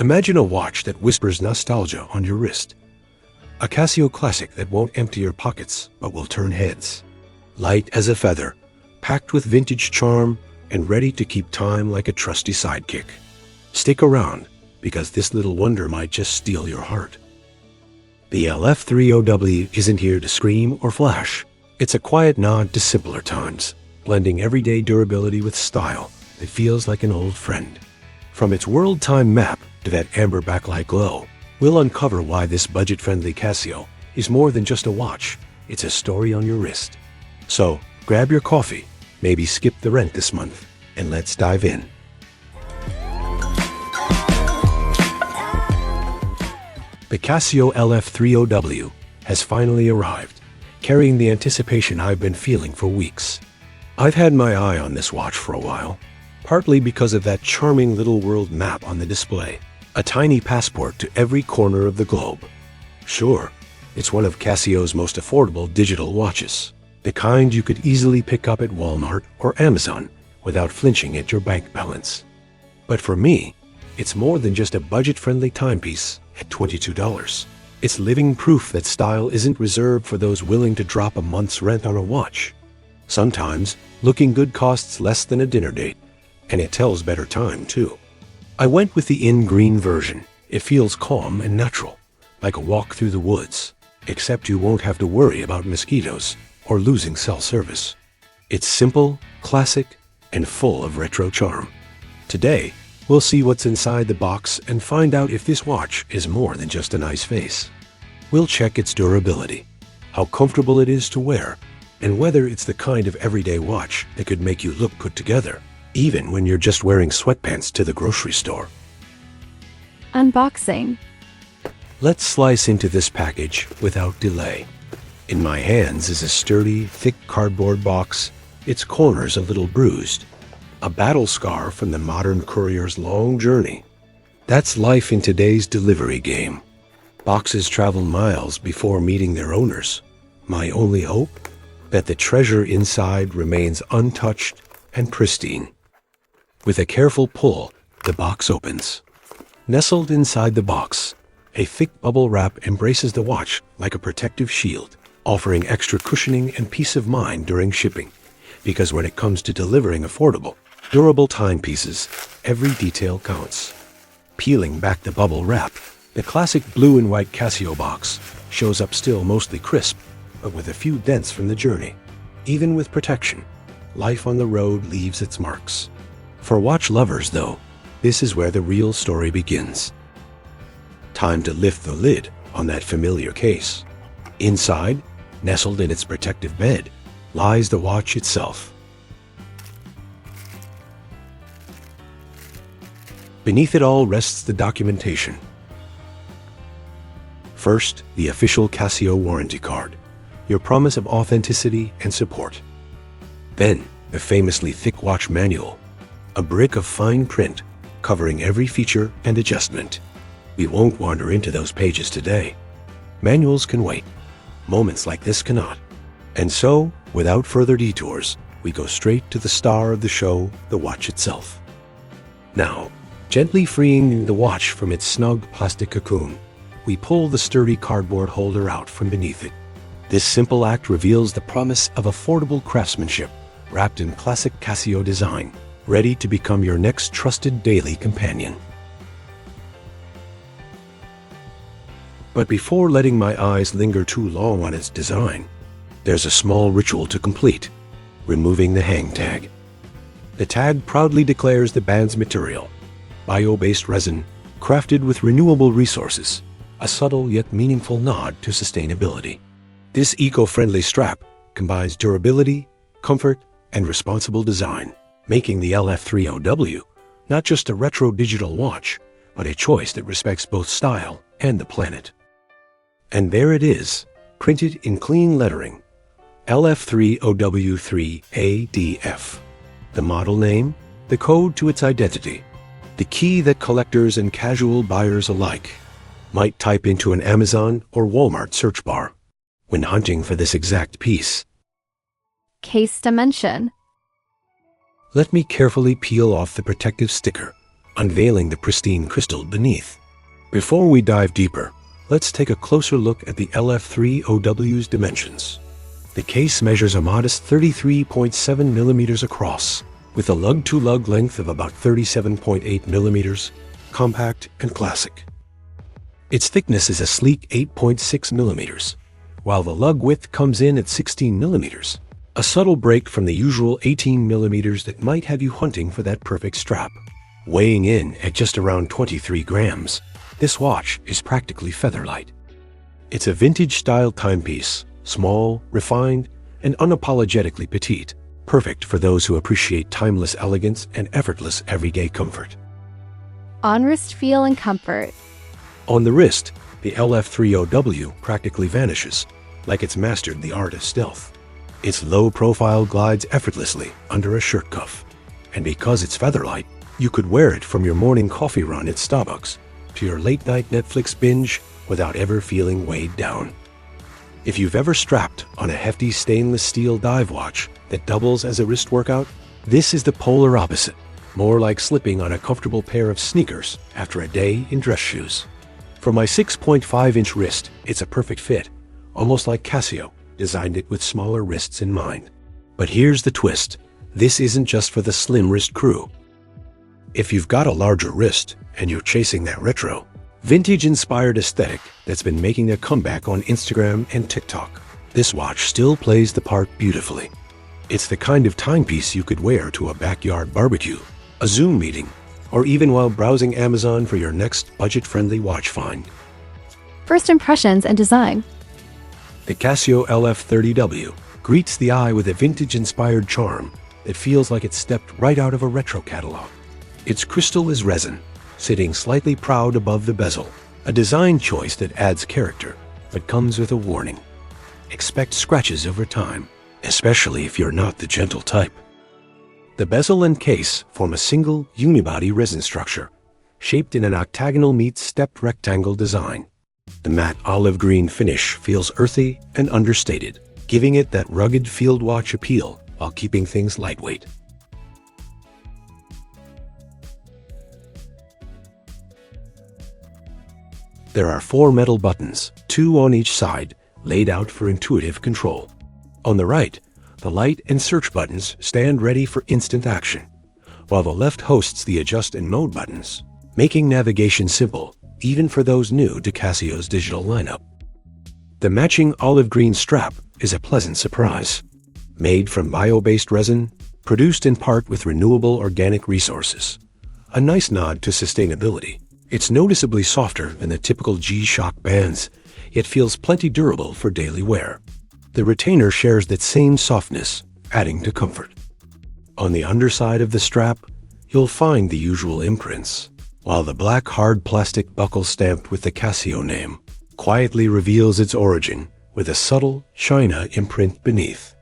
Imagine a watch that whispers nostalgia on your wrist. A Casio classic that won't empty your pockets but will turn heads. Light as a feather, packed with vintage charm, and ready to keep time like a trusty sidekick. Stick around, because this little wonder might just steal your heart. The LF-30W isn't here to scream or flash. It's a quiet nod to simpler times, blending everyday durability with style that feels like an old friend. From its world time map to that amber backlight glow, we'll uncover why this budget-friendly Casio is more than just a watch. It's a story on your wrist. So, grab your coffee, maybe skip the rent this month, and let's dive in. The Casio LF-30W has finally arrived, carrying the anticipation I've been feeling for weeks. I've had my eye on this watch for a while, partly because of that charming little world map on the display, a tiny passport to every corner of the globe. Sure, it's one of Casio's most affordable digital watches, the kind you could easily pick up at Walmart or Amazon without flinching at your bank balance. But for me, it's more than just a budget-friendly timepiece at $22. It's living proof that style isn't reserved for those willing to drop a month's rent on a watch. Sometimes, looking good costs less than a dinner date, and it tells better time, too. I went with the in-green version. It feels calm and natural, like a walk through the woods, except you won't have to worry about mosquitoes or losing cell service. It's simple, classic, and full of retro charm. Today, we'll see what's inside the box and find out if this watch is more than just a nice face. We'll check its durability, how comfortable it is to wear, and whether it's the kind of everyday watch that could make you look put together, even when you're just wearing sweatpants to the grocery store. Unboxing. Let's slice into this package without delay. In my hands is a sturdy, thick cardboard box, its corners a little bruised. A battle scar from the modern courier's long journey. That's life in today's delivery game. Boxes travel miles before meeting their owners. My only hope? That the treasure inside remains untouched and pristine. With a careful pull, the box opens. Nestled inside the box, a thick bubble wrap embraces the watch like a protective shield, offering extra cushioning and peace of mind during shipping. Because when it comes to delivering affordable, durable timepieces, every detail counts. Peeling back the bubble wrap, the classic blue and white Casio box shows up still mostly crisp, but with a few dents from the journey. Even with protection, life on the road leaves its marks. For watch lovers, though, this is where the real story begins. Time to lift the lid on that familiar case. Inside, nestled in its protective bed, lies the watch itself. Beneath it all rests the documentation. First, the official Casio warranty card, your promise of authenticity and support. Then, the famously thick watch manual, a brick of fine print covering every feature and adjustment. We won't wander into those pages today. Manuals can wait. Moments like this cannot. And so, without further detours, we go straight to the star of the show, the watch itself. Now, gently freeing the watch from its snug plastic cocoon, we pull the sturdy cardboard holder out from beneath it. This simple act reveals the promise of affordable craftsmanship, wrapped in classic Casio design, ready to become your next trusted daily companion. But before letting my eyes linger too long on its design, there's a small ritual to complete: removing the hang tag. The tag proudly declares the band's material, bio-based resin, crafted with renewable resources, a subtle yet meaningful nod to sustainability. This eco-friendly strap combines durability, comfort, and responsible design, making the LF-30W not just a retro digital watch, but a choice that respects both style and the planet. And there it is, printed in clean lettering, LF-30W3ADF. The model name, the code to its identity, the key that collectors and casual buyers alike might type into an Amazon or Walmart search bar when hunting for this exact piece. Case dimension. Let me carefully peel off the protective sticker, unveiling the pristine crystal beneath. Before we dive deeper, let's take a closer look at the LF-30W's dimensions. The case measures a modest 33.7 millimeters across, with a lug-to-lug length of about 37.8 millimeters, compact and classic. Its thickness is a sleek 8.6 millimeters, while the lug width comes in at 16 millimeters, a subtle break from the usual 18 millimeters that might have you hunting for that perfect strap. Weighing in at just around 23 grams, this watch is practically feather-light. It's a vintage-style timepiece, small, refined, and unapologetically petite, perfect for those who appreciate timeless elegance and effortless everyday comfort. On-wrist feel and comfort. On the wrist, the LF-30W practically vanishes, like it's mastered the art of stealth. Its low profile glides effortlessly under a shirt cuff, and because it's feather-light, you could wear it from your morning coffee run at Starbucks to your late-night Netflix binge without ever feeling weighed down. If you've ever strapped on a hefty stainless steel dive watch that doubles as a wrist workout, this is the polar opposite, more like slipping on a comfortable pair of sneakers after a day in dress shoes. For my 6.5-inch wrist, it's a perfect fit, almost like Casio designed it with smaller wrists in mind. But here's the twist. This isn't just for the slim wrist crew. If you've got a larger wrist and you're chasing that retro, vintage-inspired aesthetic that's been making a comeback on Instagram and TikTok, this watch still plays the part beautifully. It's the kind of timepiece you could wear to a backyard barbecue, a Zoom meeting, or even while browsing Amazon for your next budget-friendly watch find. First impressions and design. The Casio LF-30W greets the eye with a vintage-inspired charm that feels like it stepped right out of a retro catalog. Its crystal is resin, sitting slightly proud above the bezel, a design choice that adds character, but comes with a warning. Expect scratches over time, especially if you're not the gentle type. The bezel and case form a single unibody resin structure, shaped in an octagonal meets stepped rectangle design. The matte olive green finish feels earthy and understated, giving it that rugged field watch appeal while keeping things lightweight. There are 4 metal buttons, 2 on each side, laid out for intuitive control. On the right, the light and search buttons stand ready for instant action, while the left hosts the adjust and mode buttons, making navigation simple, even for those new to Casio's digital lineup. The matching olive green strap is a pleasant surprise. Made from bio-based resin, produced in part with renewable organic resources. A nice nod to sustainability. It's noticeably softer than the typical G-Shock bands, yet feels plenty durable for daily wear. The retainer shares that same softness, adding to comfort. On the underside of the strap, you'll find the usual imprints, while the black hard plastic buckle stamped with the Casio name quietly reveals its origin with a subtle China imprint beneath.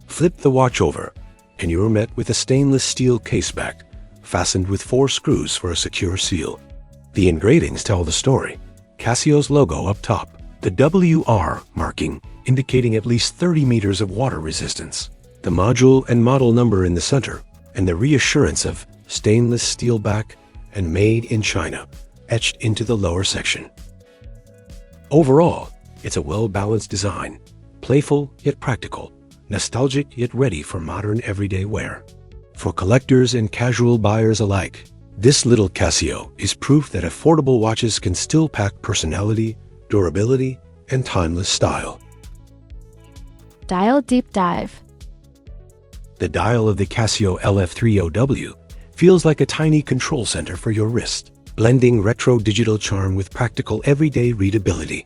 Flip the watch over, and you're met with a stainless steel caseback, fastened with 4 screws for a secure seal. The engravings tell the story. Casio's logo up top, the WR marking indicating at least 30 meters of water resistance, the module and model number in the center, and the reassurance of stainless steel back and made in China etched into the lower section. Overall, it's a well-balanced design, playful yet practical, nostalgic yet ready for modern everyday wear. For collectors and casual buyers alike, this little Casio is proof that affordable watches can still pack personality, durability, and timeless style. Dial deep dive. The dial of the Casio LF-30W feels like a tiny control center for your wrist, blending retro digital charm with practical everyday readability.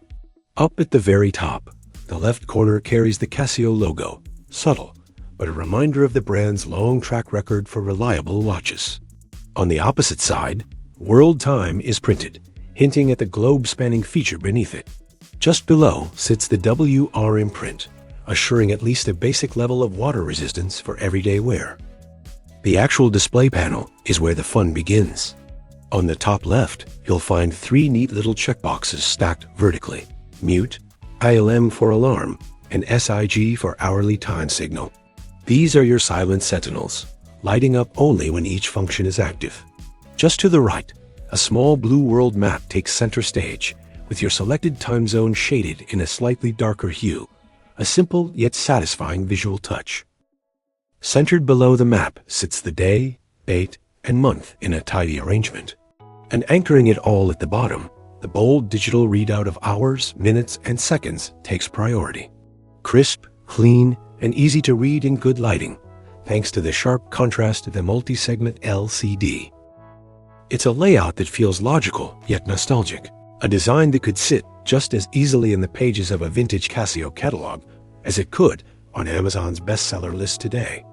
Up at the very top, the left corner carries the Casio logo, subtle, but a reminder of the brand's long track record for reliable watches. On the opposite side, World Time is printed, hinting at the globe-spanning feature beneath it. Just below sits the WR imprint, assuring at least a basic level of water resistance for everyday wear. The actual display panel is where the fun begins. On the top left, you'll find 3 neat little checkboxes stacked vertically. Mute, ILM for alarm, and SIG for hourly time signal. These are your silent sentinels, lighting up only when each function is active. Just to the right, a small blue world map takes center stage, with your selected time zone shaded in a slightly darker hue, a simple yet satisfying visual touch. Centered below the map sits the day, date, and month in a tidy arrangement. And anchoring it all at the bottom, the bold digital readout of hours, minutes, and seconds takes priority. Crisp, clean, and easy to read in good lighting, thanks to the sharp contrast of the multi-segment LCD. It's a layout that feels logical yet nostalgic, a design that could sit just as easily in the pages of a vintage Casio catalog as it could on Amazon's bestseller list today.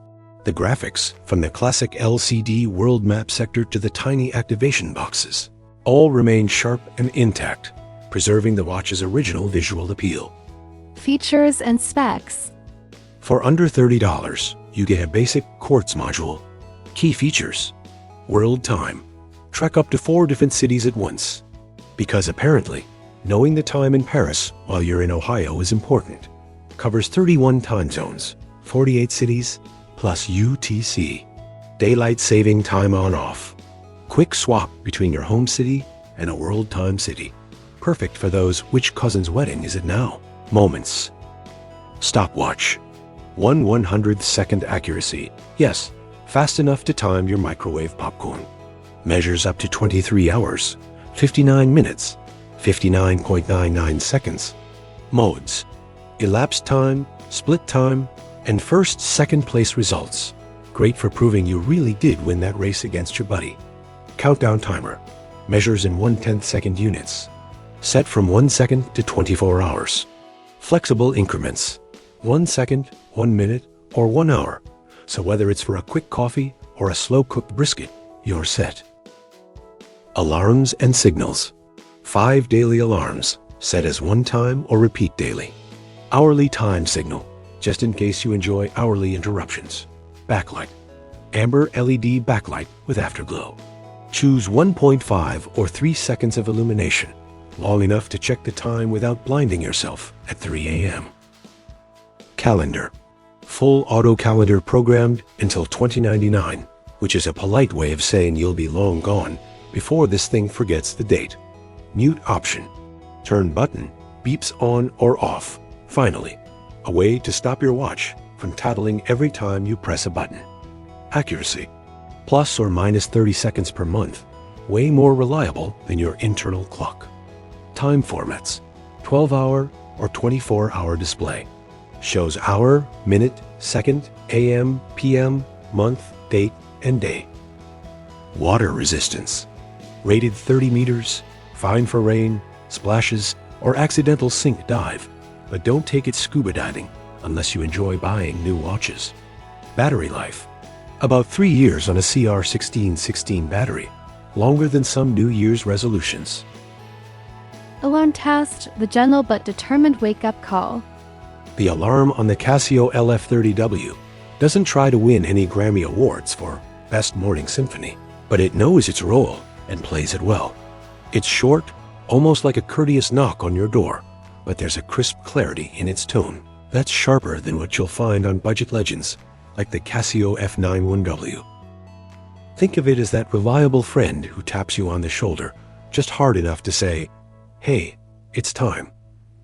The graphics, from the classic LCD world map sector to the tiny activation boxes, all remain sharp and intact, preserving the watch's original visual appeal. Features and specs. For under $30, you get a basic quartz module. Key features: world time. Track up to 4 different cities at once. Because apparently, knowing the time in Paris while you're in Ohio is important. Covers 31 time zones, 48 cities, plus UTC. Daylight saving time on/off. Quick swap between your home city and a world time city. Perfect for those "which cousin's wedding is it now?" moments. Stopwatch. 1/100th second accuracy. Yes, fast enough to time your microwave popcorn. Measures up to 23 hours, 59 minutes, 59.99 seconds. Modes: elapsed time, split time, and first, second place results. Great for proving you really did win that race against your buddy. Countdown timer. Measures in 1/10 second units. Set from 1 second to 24 hours. Flexible increments. 1 second, 1 minute, or 1 hour. So whether it's for a quick coffee or a slow-cooked brisket, you're set. Alarms and signals. 5 daily alarms, set as one time or repeat daily. Hourly time signal, just in case you enjoy hourly interruptions. Backlight. Amber LED backlight with afterglow. Choose 1.5 or 3 seconds of illumination, long enough to check the time without blinding yourself at 3 a.m. Calendar. Full auto calendar programmed until 2099, which is a polite way of saying you'll be long gone before this thing forgets the date. Mute option. Turn button beeps on or off. Finally, a way to stop your watch from tattling every time you press a button. Accuracy. Plus or minus 30 seconds per month. Way more reliable than your internal clock. Time formats. 12-hour or 24-hour display. Shows hour, minute, second, AM, PM, month, date, and day. Water resistance. Rated 30 meters, fine for rain, splashes, or accidental sink dive. But don't take it scuba diving unless you enjoy buying new watches. Battery life. About 3 years on a CR1616 battery, longer than some New Year's resolutions. Alarm test, the gentle but determined wake-up call. The alarm on the Casio LF-30W doesn't try to win any Grammy Awards for Best Morning Symphony, but it knows its role and plays it well. It's short, almost like a courteous knock on your door, but there's a crisp clarity in its tone that's sharper than what you'll find on budget legends like the Casio F91W. Think of it as that reliable friend who taps you on the shoulder just hard enough to say, "Hey, it's time,"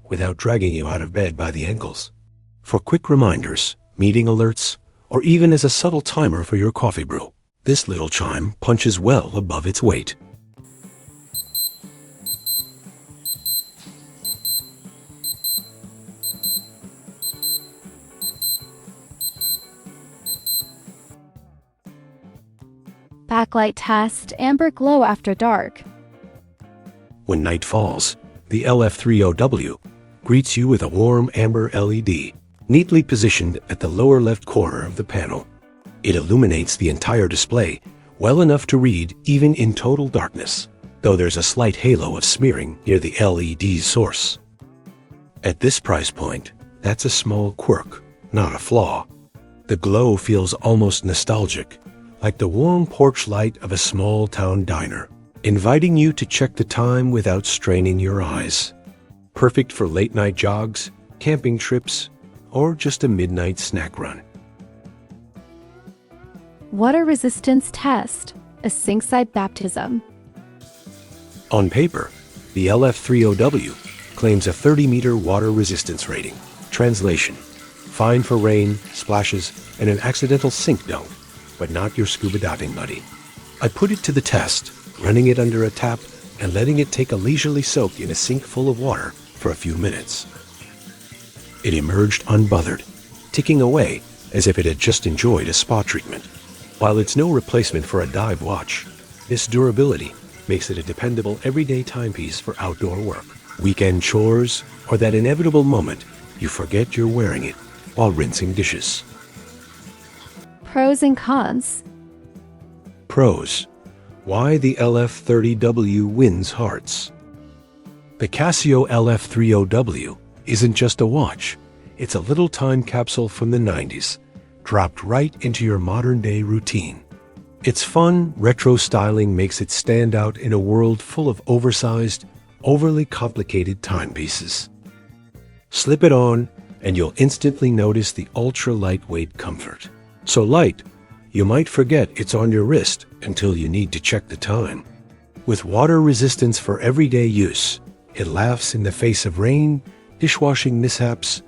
without dragging you out of bed by the ankles. For quick reminders, meeting alerts, or even as a subtle timer for your coffee brew, this little chime punches well above its weight. Backlight test, amber glow after dark. When night falls, the LF-30W greets you with a warm amber LED, neatly positioned at the lower left corner of the panel. It illuminates the entire display well enough to read even in total darkness, though there's a slight halo of smearing near the LED's source. At this price point, that's a small quirk, not a flaw. The glow feels almost nostalgic, like the warm porch light of a small-town diner, inviting you to check the time without straining your eyes. Perfect for late-night jogs, camping trips, or just a midnight snack run. Water resistance test, a sinkside baptism. On paper, the LF-30W claims a 30-meter water resistance rating. Translation: fine for rain, splashes, and an accidental sink dunk, but not your scuba diving buddy. I put it to the test, running it under a tap and letting it take a leisurely soak in a sink full of water for a few minutes. It emerged unbothered, ticking away as if it had just enjoyed a spa treatment. While it's no replacement for a dive watch, this durability makes it a dependable everyday timepiece for outdoor work, weekend chores, or that inevitable moment you forget you're wearing it while rinsing dishes. Pros and cons. Pros: why the LF-30W wins hearts. The Casio LF-30W isn't just a watch, it's a little time capsule from the 90s, dropped right into your modern-day routine. Its fun, retro styling makes it stand out in a world full of oversized, overly complicated timepieces. Slip it on, and you'll instantly notice the ultra-lightweight comfort. So light, you might forget it's on your wrist until you need to check the time. With water resistance for everyday use, it laughs in the face of rain, dishwashing mishaps,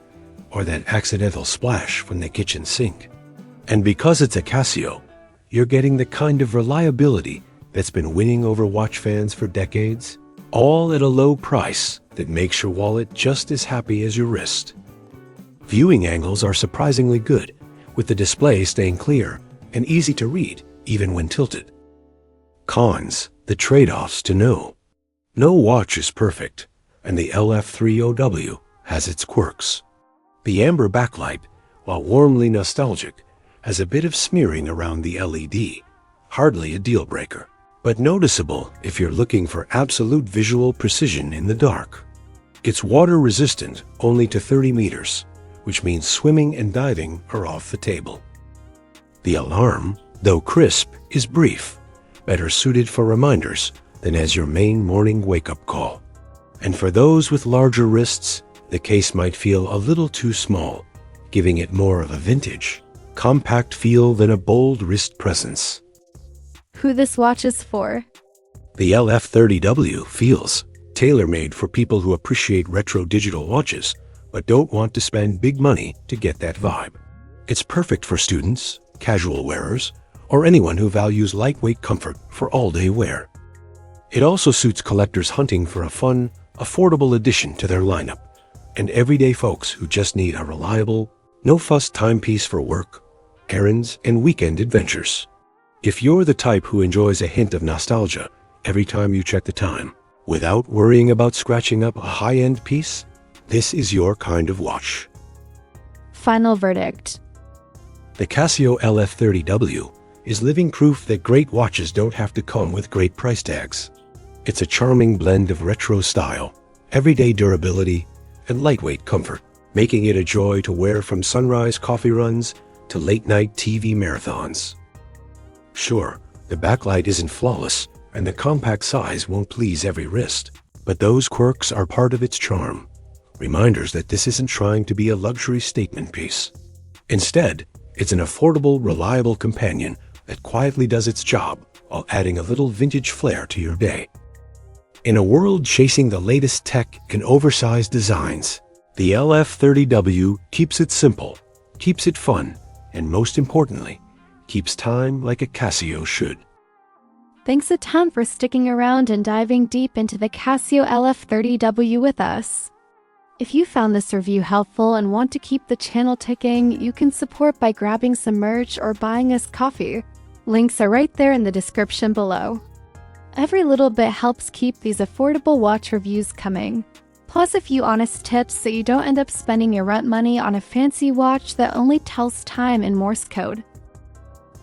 or that accidental splash from the kitchen sink. And because it's a Casio, you're getting the kind of reliability that's been winning over watch fans for decades, all at a low price that makes your wallet just as happy as your wrist. Viewing angles are surprisingly good, with the display staying clear and easy to read even when tilted. Cons: the trade-offs to know. No watch is perfect, and the LF-30W has its quirks. The amber backlight, while warmly nostalgic, has a bit of smearing around the LED, hardly a deal breaker, but noticeable if you're looking for absolute visual precision in the dark. It's water resistant only to 30 meters, which means swimming and diving are off the table. The alarm, though crisp, is brief, better suited for reminders than as your main morning wake-up call. And for those with larger wrists, the case might feel a little too small, giving it more of a vintage, compact feel than a bold wrist presence. Who this watch is for. The LF-30W feels tailor-made for people who appreciate retro digital watches, but don't want to spend big money to get that vibe. It's perfect for students, casual wearers, or anyone who values lightweight comfort for all-day wear. It also suits collectors hunting for a fun, affordable addition to their lineup, and everyday folks who just need a reliable, no-fuss timepiece for work, errands, and weekend adventures. If you're the type who enjoys a hint of nostalgia every time you check the time, without worrying about scratching up a high-end piece, this is your kind of watch. Final verdict. The Casio LF-30W is living proof that great watches don't have to come with great price tags. It's a charming blend of retro style, everyday durability, and lightweight comfort, making it a joy to wear from sunrise coffee runs to late-night TV marathons. Sure, the backlight isn't flawless, and the compact size won't please every wrist, but those quirks are part of its charm, reminders that this isn't trying to be a luxury statement piece. Instead, it's an affordable, reliable companion that quietly does its job while adding a little vintage flair to your day. In a world chasing the latest tech and oversized designs, the LF-30W keeps it simple, keeps it fun, and most importantly, keeps time like a Casio should. Thanks a ton for sticking around and diving deep into the Casio LF-30W with us. If you found this review helpful and want to keep the channel ticking, you can support by grabbing some merch or buying us coffee. Links are right there in the description below. Every little bit helps keep these affordable watch reviews coming. Plus a few honest tips so you don't end up spending your rent money on a fancy watch that only tells time in Morse code.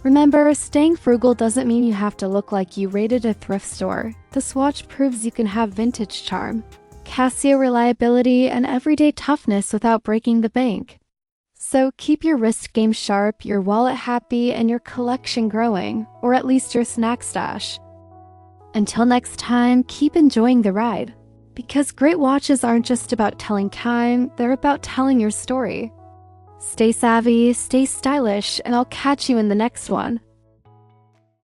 Remember, staying frugal doesn't mean you have to look like you raided a thrift store. This watch proves you can have vintage charm, Casio reliability, and everyday toughness without breaking the bank. So keep your wrist game sharp, your wallet happy, and your collection growing, or at least your snack stash. Until next time, keep enjoying the ride. Because great watches aren't just about telling time, they're about telling your story. Stay savvy, stay stylish, and I'll catch you in the next one.